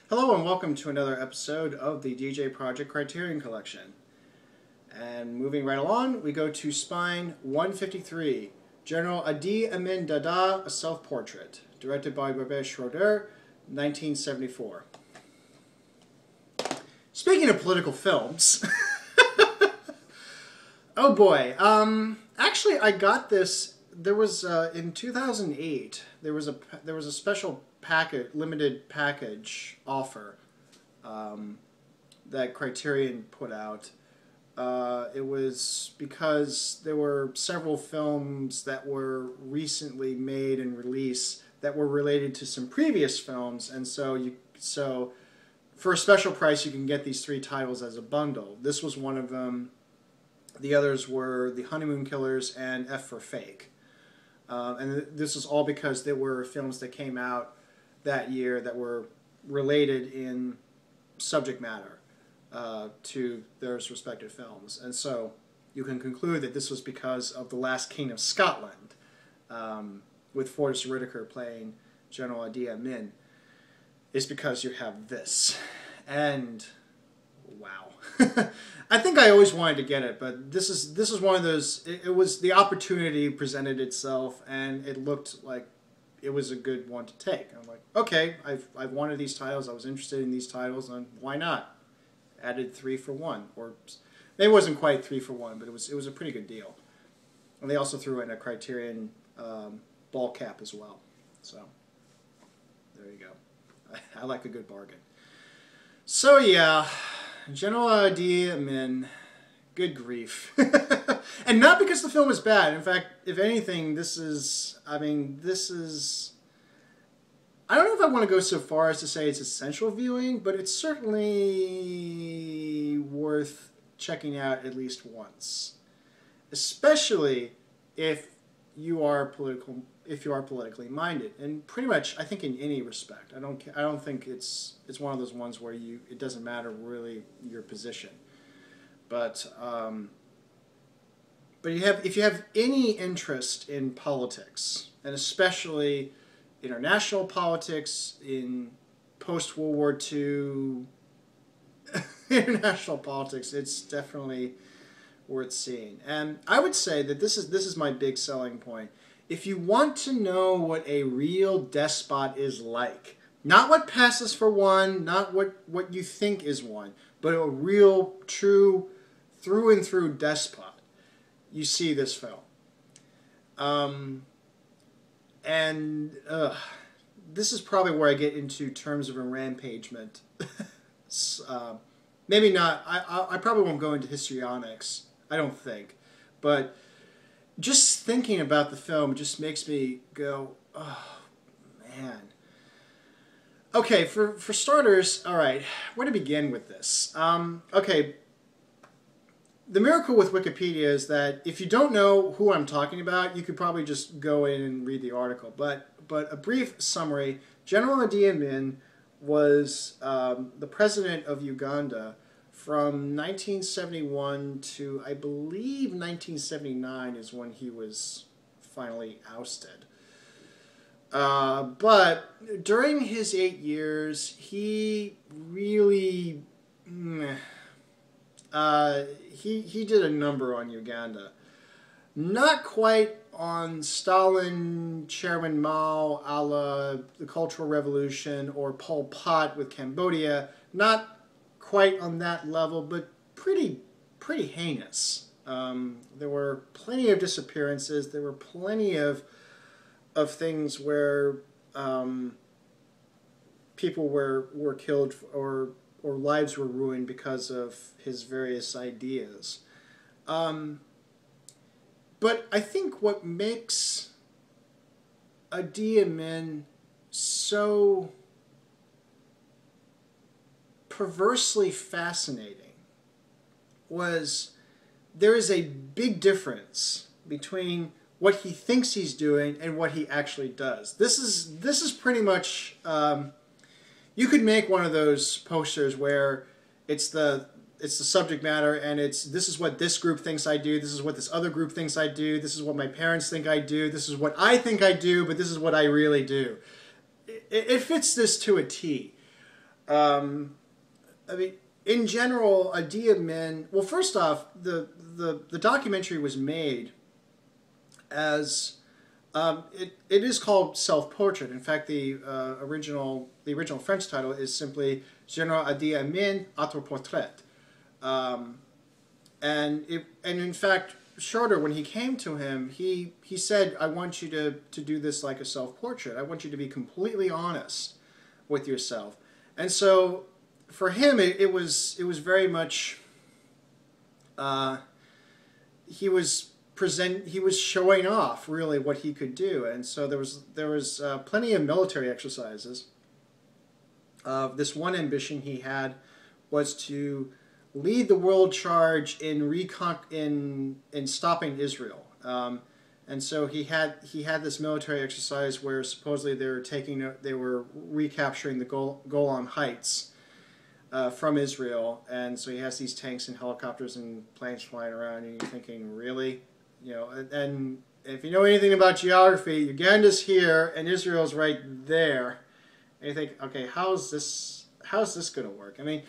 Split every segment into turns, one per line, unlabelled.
Hello and welcome to another episode of the djproject Criterion Collection. And moving right along, we go to Spine 153, General Idi Amin Dada, a self-portrait, directed by Barbet Schroeder, 1974. Speaking of political films, oh boy, actually I got this. There was in 2008. There was a special limited package offer that Criterion put out. It was because there were several films that were recently made and released that were related to some previous films, and so for a special price you can get these three titles as a bundle. This was one of them. The others were The Honeymoon Killers and F for Fake. And this is all because there were films that came out that year that were related in subject matter to their respective films. And so you can conclude that this was because of The Last King of Scotland, with Forrest Whitaker playing General Idi Amin, is because you have this. And wow. I think I always wanted to get it, but this is one of those. It was the opportunity presented itself, and it looked like it was a good one to take. I'm like, okay, I've wanted these titles. I was interested in these titles, and why not? Added 3 for 1, or maybe it wasn't quite 3 for 1, but it was a pretty good deal. And they also threw in a Criterion ball cap as well. So there you go. I like a good bargain. So yeah. General Idi Amin, good grief. And not because the film is bad. In fact, if anything, this is, I don't know if I want to go so far as to say it's essential viewing, but it's certainly worth checking out at least once. Especially if you are politically minded, and pretty much I think in any respect. I don't think it's one of those ones where it doesn't matter really your position, but if you have any interest in politics, and especially international politics, in post-World War II international politics, it's definitely worth seeing. And I would say that this is my big selling point. If you want to know what a real despot is like, not what passes for one, not what you think is one, but a real, true, through and through despot, you see this film. This is probably where I get into terms of enrampagement. Maybe not. I probably won't go into histrionics. I don't think. But just thinking about the film just makes me go, oh, man. Okay, for starters, all right, where to begin with this? Okay, the miracle with Wikipedia is that if you don't know who I'm talking about, you could probably just go in and read the article. But a brief summary, General Idi Amin was the president of Uganda from 1971 to, I believe, 1979 is when he was finally ousted. But during his 8 years, he really, he did a number on Uganda. Not quite on Stalin, Chairman Mao, a la the Cultural Revolution, or Pol Pot with Cambodia. Not quite on that level, but pretty heinous. There were plenty of disappearances. There were plenty of things where people were killed or lives were ruined because of his various ideas. But I think what makes Idi Amin so perversely fascinating was there is a big difference between what he thinks he's doing and what he actually does. This is pretty much you could make one of those posters where it's the subject matter and this is what this group thinks I do, this is what this other group thinks I do, this is what my parents think I do, this is what I think I do, but this is what I really do. It fits this to a T. I mean, in general, Idi Amin. Well, first off, the documentary was made as it is called self-portrait. In fact, the original French title is simply General Idi Amin Autoportrait. And in fact, Schroeder, when he came to him, he said, "I want you to do this like a self-portrait. I want you to be completely honest with yourself." And so, for him, it was very much he was showing off really what he could do, and so there was plenty of military exercises. This one ambition he had was to lead the world charge in stopping Israel, and so he had this military exercise where supposedly they were recapturing the Golan Heights from Israel, and so he has these tanks and helicopters and planes flying around, and you're thinking, really, and if you know anything about geography, Uganda's here and Israel's right there, and you think, okay, how's this going to work? I mean,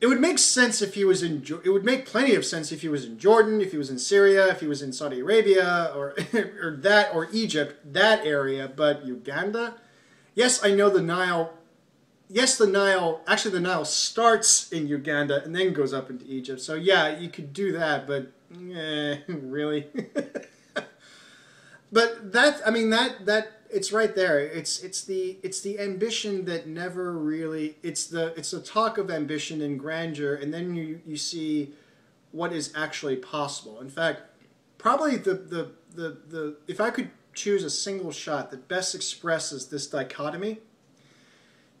it would make sense if he was it would make plenty of sense if he was in Jordan, if he was in Syria, if he was in Saudi Arabia, or or Egypt, that area. But Uganda, yes, I know the Nile. Yes, the Nile starts in Uganda and then goes up into Egypt. So yeah, you could do that, but really. But that it's right there. It's the ambition that never really. It's the talk of ambition and grandeur, and then you see what is actually possible. In fact, probably the if I could choose a single shot that best expresses this dichotomy,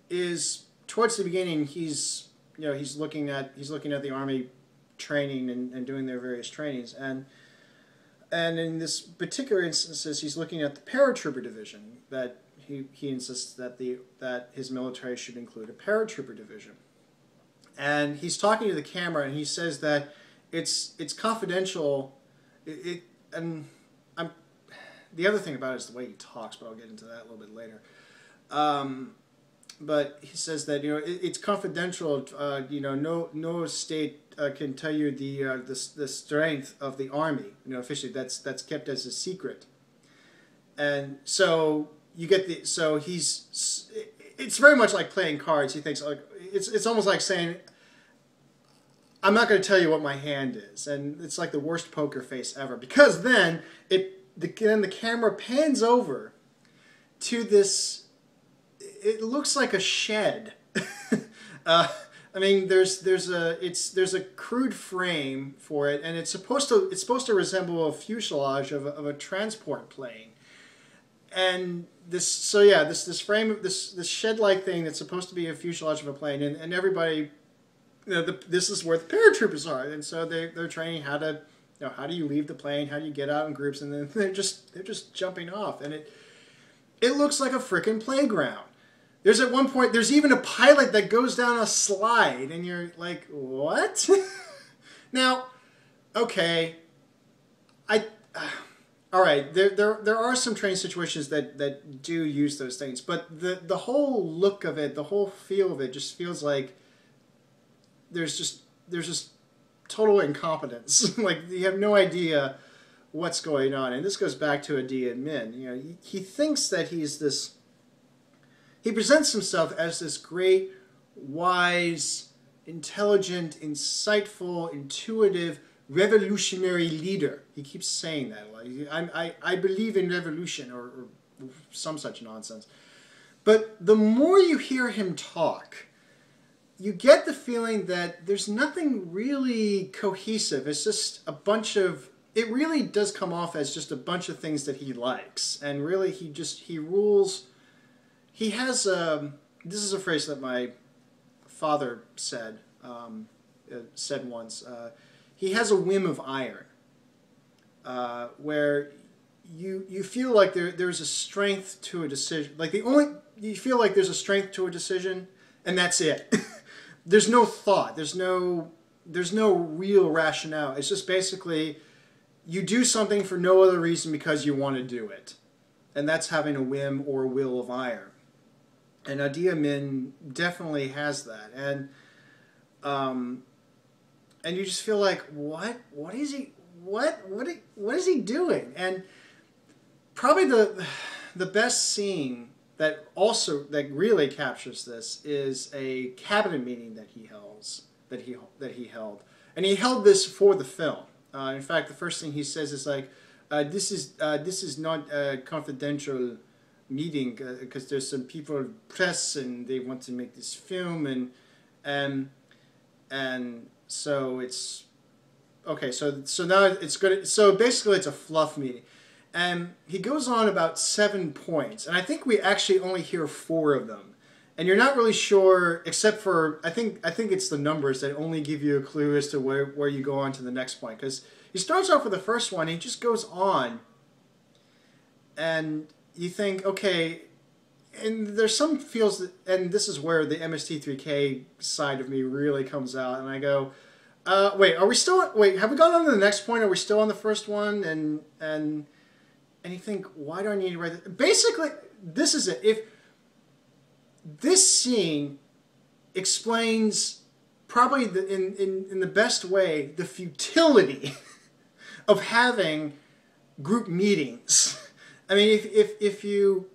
is towards the beginning. He's looking at the army training and doing their various trainings, and in this particular instances, he's looking at the paratrooper division, that he insists that his military should include a paratrooper division. And he's talking to the camera, and he says that it's confidential. And the other thing about it is the way he talks, but I'll get into that a little bit later. But he says that it's confidential. No state can tell you the strength of the army. Officially, that's kept as a secret. And so you get it's very much like playing cards. He thinks like it's almost like saying, "I'm not going to tell you what my hand is," and it's like the worst poker face ever, because then the camera pans over to this. It looks like a shed. I mean, there's a crude frame for it, and it's supposed to resemble a fuselage of a transport plane. And this frame, this shed-like thing that's supposed to be a fuselage of a plane, and everybody, this is where the paratroopers are, and so they're training how to, how do you leave the plane, how do you get out in groups, and then they're just jumping off, and it looks like a frickin' playground. There's at one point, there's even a pilot that goes down a slide, and you're like, what? Now, okay, all right, there are some training situations that do use those things, but the whole look of it, the whole feel of it, just feels like there's just total incompetence. Like you have no idea what's going on, and this goes back to Idi Amin. He thinks that he's this. He presents himself as this great, wise, intelligent, insightful, intuitive, revolutionary leader. He keeps saying that. Like, I believe in revolution or some such nonsense. But the more you hear him talk, you get the feeling that there's nothing really cohesive. It's just a bunch of... It really does come off as just a bunch of things that he likes. And really, he rules... He has, this is a phrase that my father said once. He has a whim of iron, where you feel like there's a strength to a decision. Like you feel like there's a strength to a decision, and that's it. There's no thought. There's no real rationale. It's just basically you do something for no other reason because you want to do it, and that's having a whim or will of iron. And Idi Amin definitely has that, and you just feel like, what is he, what is he doing? And probably the best scene that really captures this is a cabinet meeting that he held, and he held this for the film. In fact, the first thing he says is like, this is not a confidential meeting because there's some people press and they want to make this film, and so it's okay. So now it's good. So basically, it's a fluff meeting, and he goes on about 7 points, and I think we actually only hear 4 of them, and you're not really sure, except for I think it's the numbers that only give you a clue as to where you go on to the next point, because he starts off with the first one, and he just goes on, and you think, okay, and there's some feels that, and this is where the MST3K side of me really comes out, and I go, wait, have we gone on to the next point? Are we still on the first one? And you think, why do I need to write this? Basically, this is it. If this scene explains probably in the best way the futility of having group meetings. I mean, if you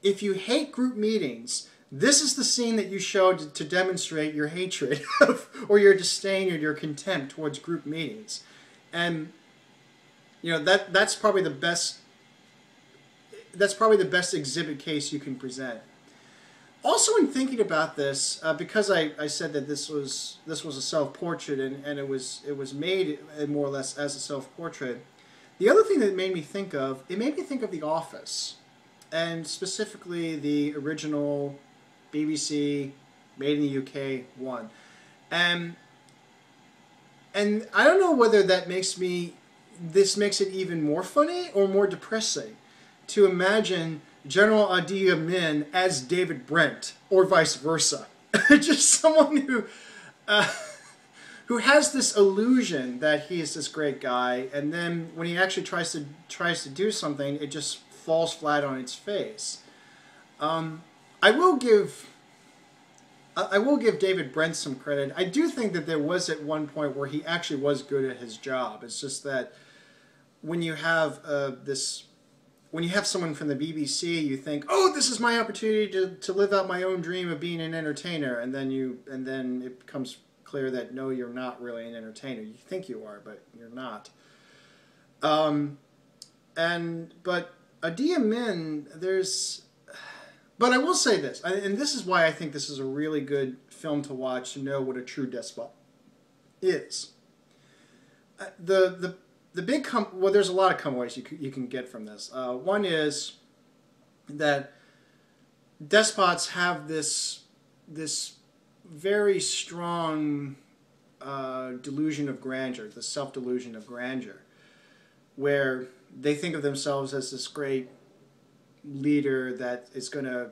hate group meetings, this is the scene that you show to demonstrate your hatred or your disdain or your contempt towards group meetings. And that's probably the best exhibit case you can present. Also, in thinking about this, because I said that this was a self-portrait and it was made more or less as a self-portrait. The other thing that it made me think of The Office, and specifically the original BBC, made in the UK one. And I don't know whether this makes it even more funny or more depressing to imagine General Idi Amin as David Brent, or vice versa. Just someone who has this illusion that he is this great guy, and then when he actually tries to do something, it just falls flat on its face. I will give David Brent some credit. I do think that there was at one point where he actually was good at his job. It's just that when you have someone from the BBC, you think, oh, this is my opportunity to live out my own dream of being an entertainer, and then it becomes clear that no, you're not really an entertainer. You think you are, but you're not. But Idi Amin, but I will say this, and this is why I think this is a really good film to watch to know what a true despot is. Well, there's a lot of come-aways you can get from this. One is that despots have this very strong delusion of grandeur, the self-delusion of grandeur, where they think of themselves as this great leader that it's gonna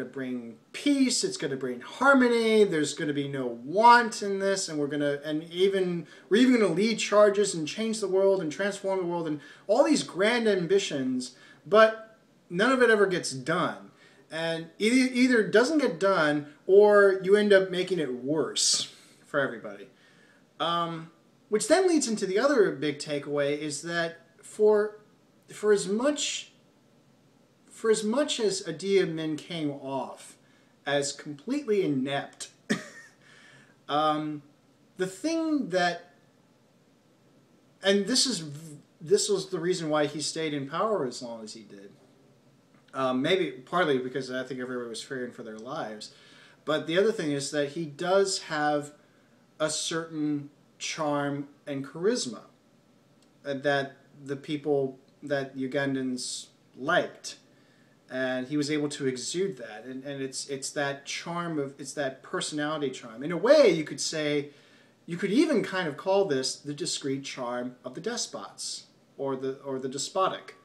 bring peace, it's gonna bring harmony, there's gonna be no want in this, and we're even gonna lead charges and change the world and transform the world and all these grand ambitions, but none of it ever gets done. And either doesn't get done or you end up making it worse for everybody. Which then leads into the other big takeaway is that for as much as Idi Amin came off as completely inept, the thing that, and this was the reason why he stayed in power as long as he did. Maybe partly because I think everybody was fearing for their lives, but the other thing is that he does have a certain charm and charisma that the people that Ugandans liked. And he was able to exude that, and it's that charm it's that personality charm. In a way, you could say, you could even kind of call this the discreet charm of the despots, or the despotic,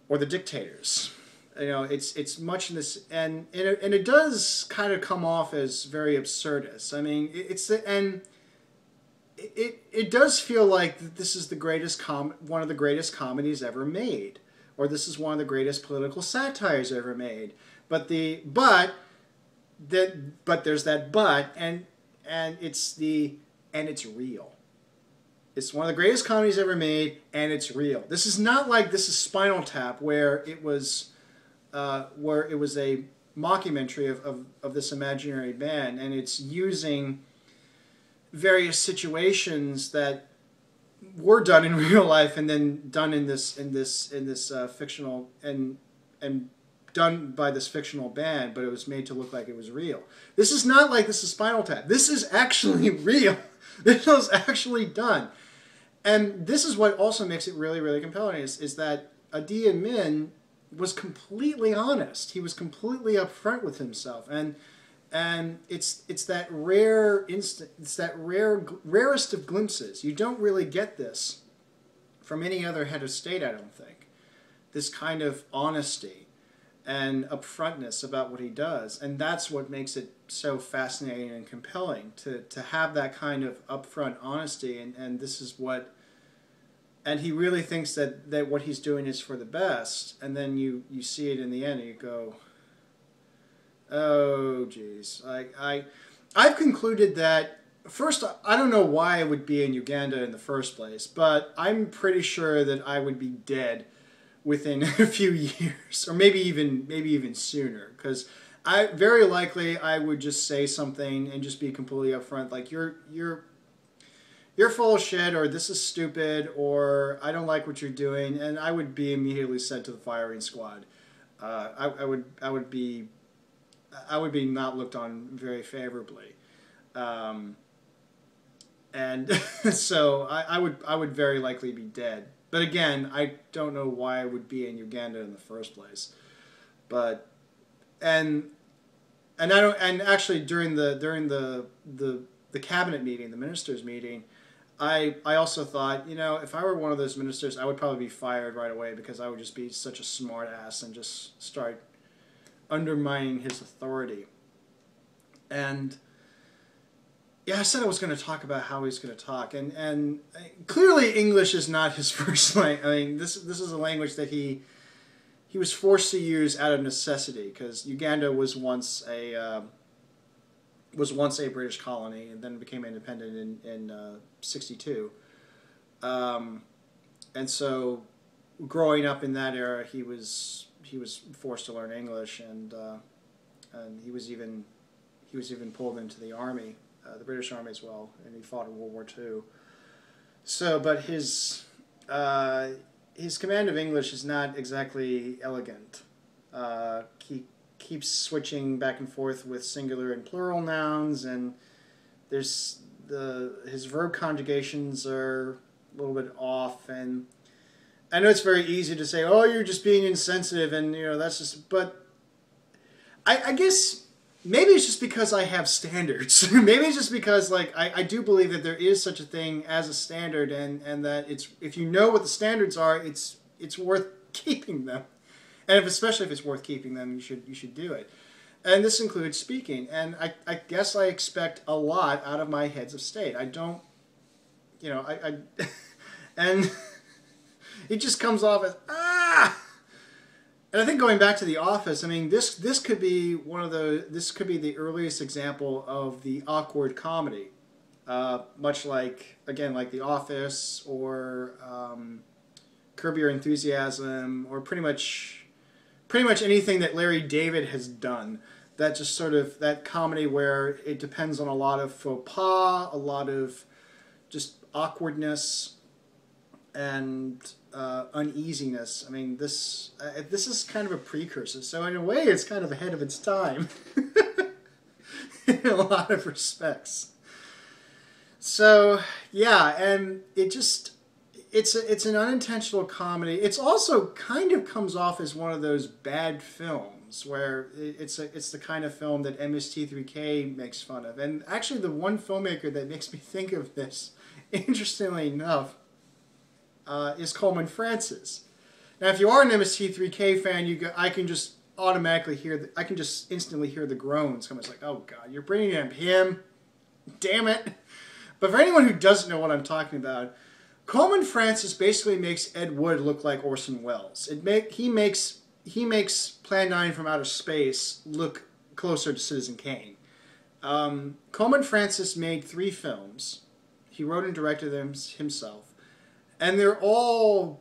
or the dictators. It's much in this, and it does kind of come off as very absurdist. I mean, it does feel like this is one of the greatest comedies ever made. Or this is one of the greatest political satires ever made. but there's that but, and it's real. It's one of the greatest comedies ever made, and it's real. This is not like This Is Spinal Tap, where it was a mockumentary of this imaginary band, and it's using various situations that were done in real life and then done in this fictional and done by this fictional band, but it was made to look like it was real. This is not like This Is Spinal Tap. This is actually real. This was actually done. And this is what also makes it really, really compelling, is that Idi Amin was completely honest. He was completely upfront with himself. And it's that rare instant, it's that rarest of glimpses. You don't really get this from any other head of state, I don't think. This kind of honesty and upfrontness about what he does. And that's what makes it so fascinating and compelling, to have that kind of upfront honesty. And this is what, and he really thinks that what he's doing is for the best. And then you see it in the end and you go, oh geez. I've concluded that, first, I don't know why I would be in Uganda in the first place, but I'm pretty sure that I would be dead within a few years, or maybe even sooner, because very likely I would just say something and just be completely upfront, like you're full of shit, or this is stupid, or I don't like what you're doing, and I would be immediately sent to the firing squad. I would be not looked on very favorably, and so I would very likely be dead. But again, I don't know why I would be in Uganda in the first place. But and actually during the cabinet meeting, the ministers' meeting, I also thought, if I were one of those ministers, I would probably be fired right away, because I would just be such a smart ass and just start undermining his authority. And yeah, I said I was going to talk about how he's going to talk, and clearly English is not his first language. I mean, this is a language that he was forced to use out of necessity, because Uganda was once a British colony and then became independent in 1962, and so growing up in that era, he was forced to learn English, and he was even pulled into the army. The British Army as well, and he fought in World War II. So, but his command of English is not exactly elegant. He keeps switching back and forth with singular and plural nouns, and his verb conjugations are a little bit off. And I know it's very easy to say, "Oh, you're just being insensitive," and that's just. But I guess. Maybe it's just because I have standards. Maybe it's just because I do believe that there is such a thing as a standard, and that if you know what the standards are, it's worth keeping them. And especially if it's worth keeping them, you should do it. And this includes speaking. And I guess I expect a lot out of my heads of state. I don't, and it just comes off as And I think going back to The Office, I mean, this could be the earliest example of the awkward comedy, much like The Office or Curb Your Enthusiasm, or pretty much anything that Larry David has done. That just sort of that comedy where it depends on a lot of faux pas, a lot of just awkwardness and uneasiness. I mean, this is kind of a precursor. So in a way, it's kind of ahead of its time in a lot of respects. So yeah, and it's an unintentional comedy. It's also kind of comes off as one of those bad films where it's the kind of film that MST3K makes fun of. And actually, the one filmmaker that makes me think of this, interestingly enough, is Coleman Francis. Now, if you are an MST3K fan, I can just instantly hear the groans coming. It's like, oh God, you're bringing up him, damn it! But for anyone who doesn't know what I'm talking about, Coleman Francis basically makes Ed Wood look like Orson Welles. He makes he makes Plan 9 from Outer Space look closer to Citizen Kane. Coleman Francis made 3 films. He wrote and directed them himself. And they're all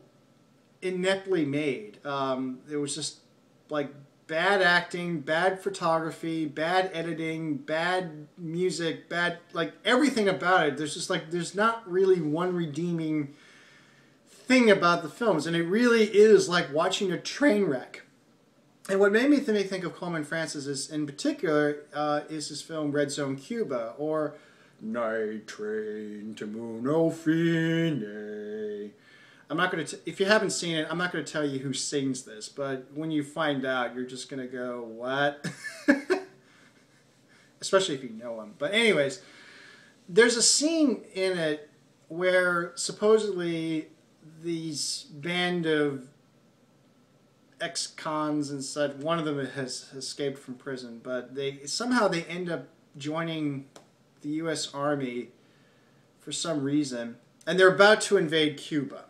ineptly made. It was just like bad acting, bad photography, bad editing, bad music, bad, like everything about it. There's just like, there's not really one redeeming thing about the films. And it really is like watching a train wreck. And what made me think of Coleman Francis is, in particular, is his film Red Zone Cuba, or Night Train to Munofine. I'm not going to, if you haven't seen it, I'm not going to tell you who sings this, but when you find out, you're just going to go, what? Especially if you know him. But anyways, there's a scene in it where supposedly these band of ex-cons and such, one of them has escaped from prison, but they end up joining the U.S. Army for some reason, and they're about to invade Cuba.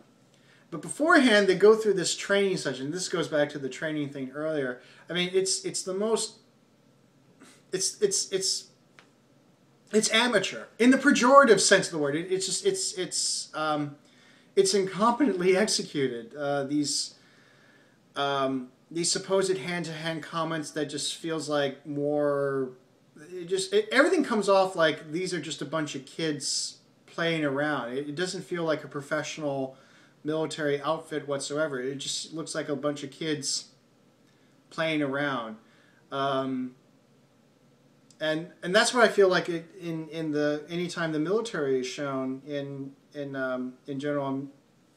But beforehand, they go through this training session. This goes back to the training thing earlier. I mean, it's the most, it's amateur in the pejorative sense of the word. It's incompetently executed. These supposed hand-to-hand comments that just feels like more. Everything comes off like these are just a bunch of kids playing around. It doesn't feel like a professional military outfit whatsoever. It just looks like a bunch of kids playing around, and that's what I feel like anytime the military is shown in General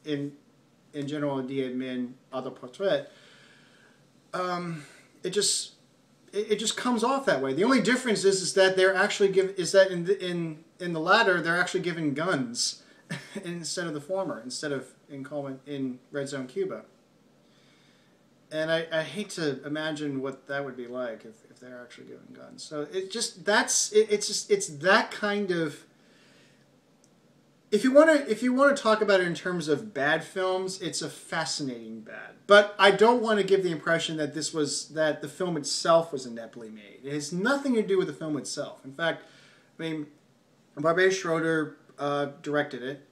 Idi Amin Autoportrait, it just comes off that way. The only difference is that they're actually in the latter they're actually given guns instead of the former, instead of in Red Zone Cuba. And I hate to imagine what that would be like if they're actually given guns. So it's that kind of. If you want to talk about it in terms of bad films, it's a fascinating bad. But I don't want to give the impression that that the film itself was ineptly made. It has nothing to do with the film itself. In fact, I mean, Barbet Schroeder directed it.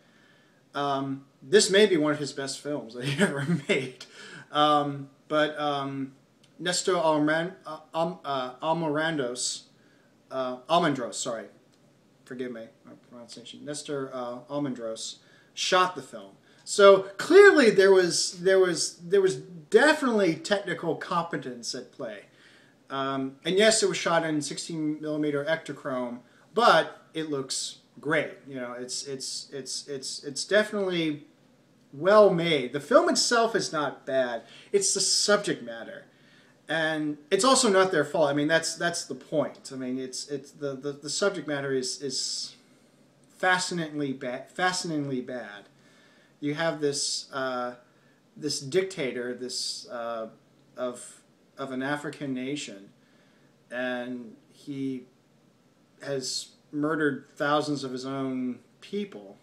This may be one of his best films that he ever made. But Nestor Almendros, sorry. Forgive me, my pronunciation. Nestor Almendros shot the film. So clearly there was definitely technical competence at play. And yes, it was shot in 16mm Ektachrome, but it looks great. You know, it's definitely well made. The film itself is not bad. It's the subject matter. And it's also not their fault. I mean, that's the point. I mean, it's the subject matter is fascinatingly bad. You have this this dictator, of an African nation, and he has murdered thousands of his own people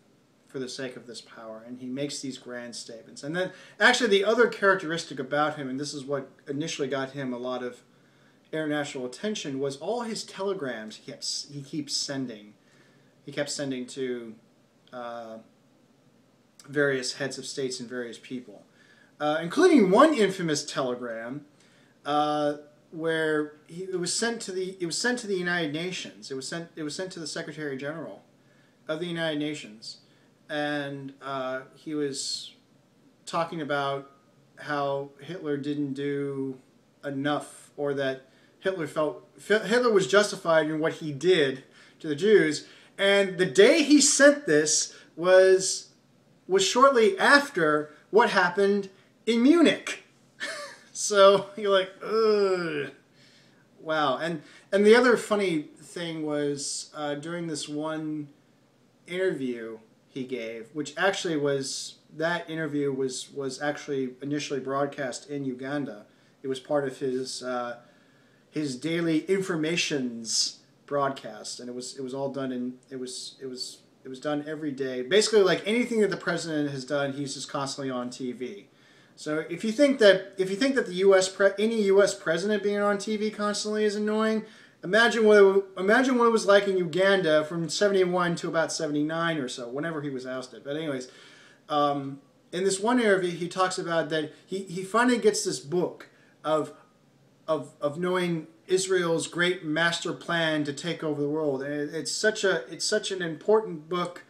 for the sake of this power, and he makes these grand statements. And then, actually, the other characteristic about him, and this is what initially got him a lot of international attention, was all his telegrams he keeps sending. He kept sending to various heads of states and various people, including one infamous telegram where it was sent to the United Nations. It was sent to the Secretary General of the United Nations. And he was talking about how Hitler didn't do enough, or that Hitler was justified in what he did to the Jews. And the day he sent this was shortly after what happened in Munich. So you're like, ugh, wow. And the other funny thing was during this one interview he gave, which actually was actually initially broadcast in Uganda. It was part of his daily informations broadcast, and it was all done in it was done every day. Basically, like anything that the president has done, he's just constantly on TV. So if you think that the any U.S. president being on TV constantly is annoying, imagine what it was like in Uganda from 71 to about 79 or so, whenever he was ousted. But anyways, in this one interview, he talks about that he finally gets this book of knowing Israel's great master plan to take over the world, and it's such an important book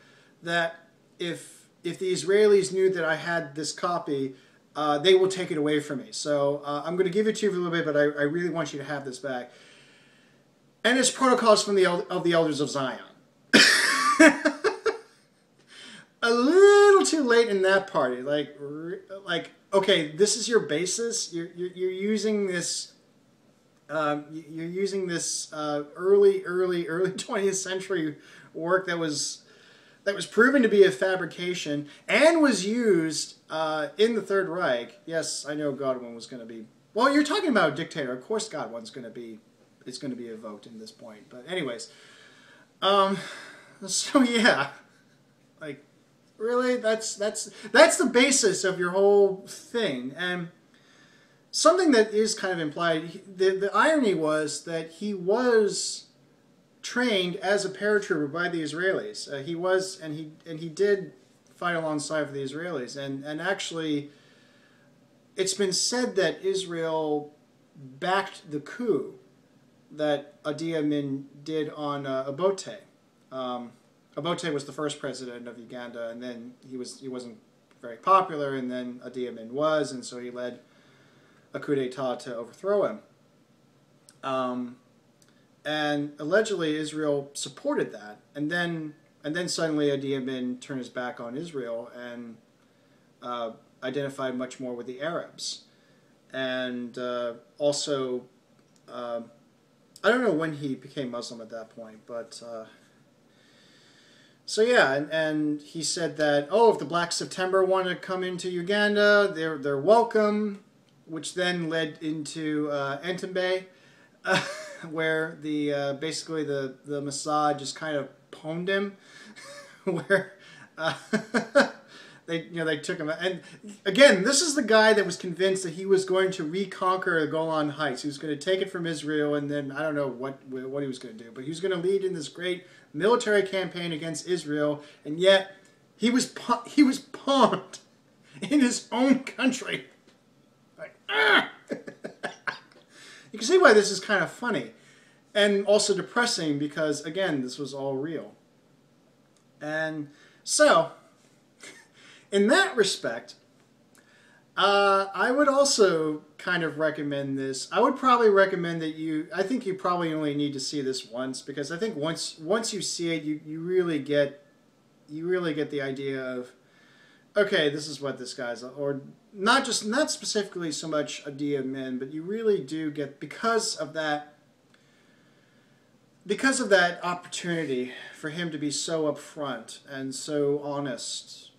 that if the Israelis knew that I had this copy, they will take it away from me. So I'm going to give it to you for a little bit, but I really want you to have this back. And it's Protocols from the Elders of Zion. A little too late in that party. Like okay, this is your basis. You're using this. You're using this early 20th century work that was proven to be a fabrication and was used in the Third Reich. Yes, I know Godwin was going to be. Well, you're talking about a dictator. Of course, Godwin's going to be. It's going to be evoked in this point. But anyways, so yeah, like really, that's the basis of your whole thing. And something that is kind of implied. The irony was that he was trained as a paratrooper by the Israelis. He was, and he did fight alongside of the Israelis. And actually, it's been said that Israel backed the coup that Idi Amin did on Obote. Obote was the first president of Uganda, and then he wasn't very popular, and then Idi Amin was, and so he led a coup d'etat to overthrow him. And allegedly Israel supported that, and then suddenly Idi Amin turned his back on Israel and identified much more with the Arabs, and also. I don't know when he became Muslim at that point, but so yeah, and he said that, oh, if the Black September want to come into Uganda, they're welcome, which then led into Entebbe, where the basically the Mossad just kind of pwned him, where they took him, and again, this is the guy that was convinced that he was going to reconquer the Golan Heights. He was going to take it from Israel, and then I don't know what he was going to do, but he was going to lead in this great military campaign against Israel, and yet he was pawned in his own country. Like, you can see why this is kind of funny, and also depressing because again, this was all real, and so. In that respect, I would also kind of recommend this. I would probably recommend that I think you probably only need to see this once, because I think once you see it, you really get the idea of, okay, this is what this guy's, or not specifically so much Idi Amin, but you really do get, because of that opportunity for him to be so upfront and so honest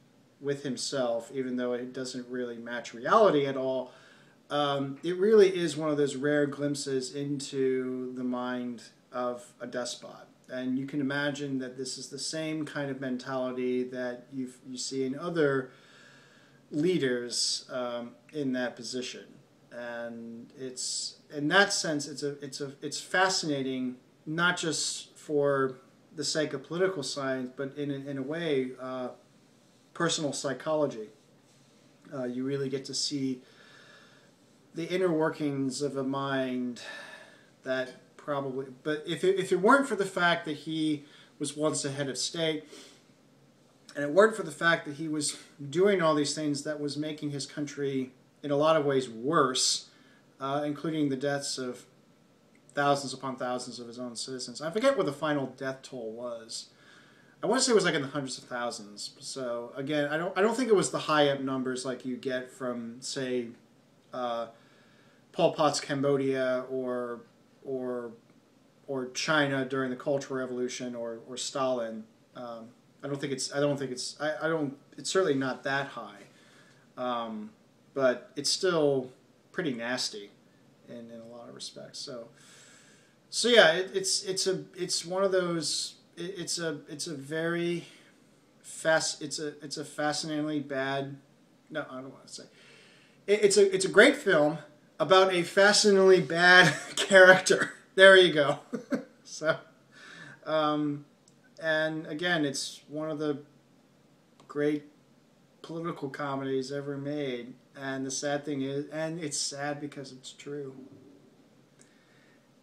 with himself, even though it doesn't really match reality at all. It really is one of those rare glimpses into the mind of a despot. And you can imagine that this is the same kind of mentality that you see in other leaders in that position. And it's, in that sense, it's fascinating, not just for the sake of political science, but in a way, personal psychology. You really get to see the inner workings of a mind that probably, but if it weren't for the fact that he was once a head of state, and it weren't for the fact that he was doing all these things that was making his country in a lot of ways worse, including the deaths of thousands upon thousands of his own citizens. I forget what the final death toll was. I want to say it was like in the hundreds of thousands. So again, I don't think it was the high up numbers like you get from, say, Pol Pot's Cambodia or China during the Cultural Revolution or Stalin. It's certainly not that high, but it's still pretty nasty in a lot of respects. So yeah, it's one of those. It's a fascinatingly bad. No, I don't want to say. it's a great film about a fascinatingly bad character. There you go. So, and again, it's one of the great political comedies ever made. And the sad thing is, and it's sad because it's true.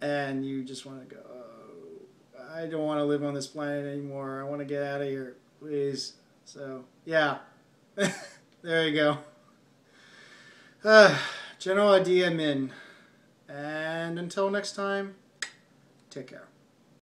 And you just want to go, oh, I don't want to live on this planet anymore. I want to get out of here, please. So, yeah. There you go. General Idi Amin. And until next time, take care.